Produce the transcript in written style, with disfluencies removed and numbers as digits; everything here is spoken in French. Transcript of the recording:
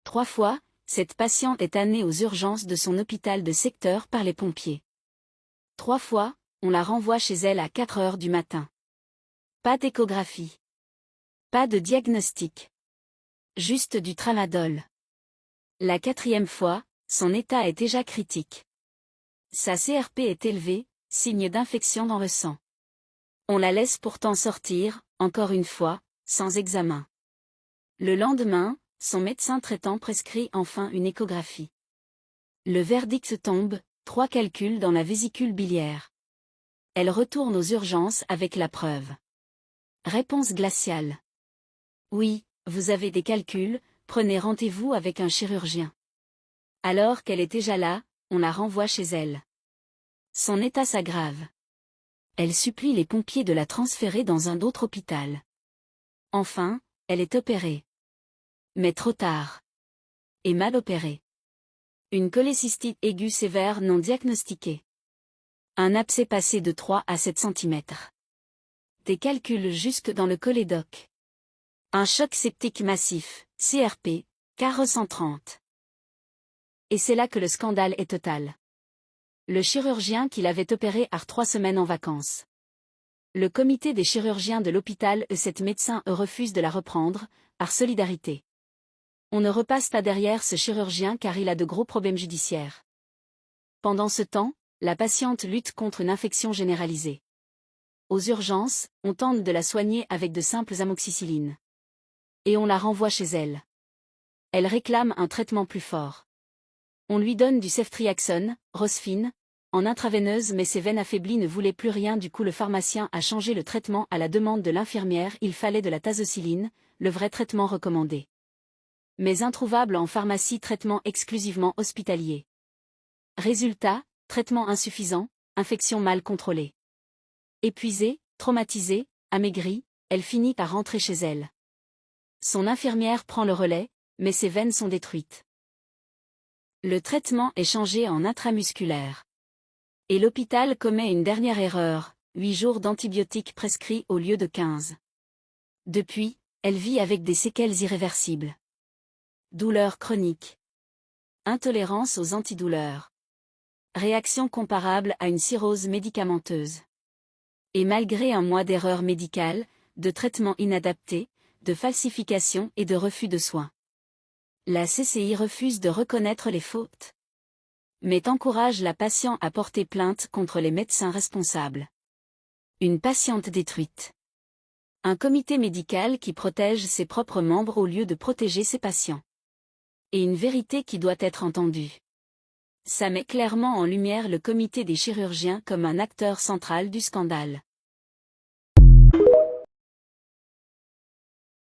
3 fois, cette patiente est amenée aux urgences de son hôpital de secteur par les pompiers. 3 fois, on la renvoie chez elle à 4 heures du matin. Pas d'échographie. Pas de diagnostic. Juste du tramadol. La 4e fois, son état est déjà critique. Sa CRP est élevée, signe d'infection dans le sang. On la laisse pourtant sortir, encore une fois, sans examen. Le lendemain, son médecin traitant prescrit enfin une échographie. Le verdict tombe, 3 calculs dans la vésicule biliaire. Elle retourne aux urgences avec la preuve. Réponse glaciale. Oui, vous avez des calculs, prenez rendez-vous avec un chirurgien. Alors qu'elle est déjà là, on la renvoie chez elle. Son état s'aggrave. Elle supplie les pompiers de la transférer dans un autre hôpital. Enfin, elle est opérée. Mais trop tard. Et mal opérée. Une cholécystite aiguë sévère non diagnostiquée. Un abcès passé de 3 à 7 cm. Des calculs jusque dans le cholédoque. Un choc septique massif, CRP, Car 130. Et c'est là que le scandale est total. Le chirurgien qui l'avait opéré a 3 semaines en vacances. Le comité des chirurgiens de l'hôpital et cette médecin refuse de la reprendre, par solidarité. On ne repasse pas derrière ce chirurgien car il a de gros problèmes judiciaires. Pendant ce temps, la patiente lutte contre une infection généralisée. Aux urgences, on tente de la soigner avec de simples amoxicillines. Et on la renvoie chez elle. Elle réclame un traitement plus fort. On lui donne du ceftriaxone, Rosfine, en intraveineuse mais ses veines affaiblies ne voulaient plus rien du coup le pharmacien a changé le traitement à la demande de l'infirmière il fallait de la tazocilline, le vrai traitement recommandé. Mais introuvable en pharmacie traitement exclusivement hospitalier. Résultat, traitement insuffisant, infection mal contrôlée. Épuisée, traumatisée, amaigrie, elle finit par rentrer chez elle. Son infirmière prend le relais, mais ses veines sont détruites. Le traitement est changé en intramusculaire. Et l'hôpital commet une dernière erreur, 8 jours d'antibiotiques prescrits au lieu de 15. Depuis, elle vit avec des séquelles irréversibles. Douleurs chroniques. Intolérance aux antidouleurs. Réaction comparable à une cirrhose médicamenteuse. Et malgré un mois d'erreurs médicales, de traitements inadaptés, de falsifications et de refus de soins. La CCI refuse de reconnaître les fautes. Mais encourage la patiente à porter plainte contre les médecins responsables. Une patiente détruite. Un comité médical qui protège ses propres membres au lieu de protéger ses patients. Et une vérité qui doit être entendue. Ça met clairement en lumière le comité des chirurgiens comme un acteur central du scandale.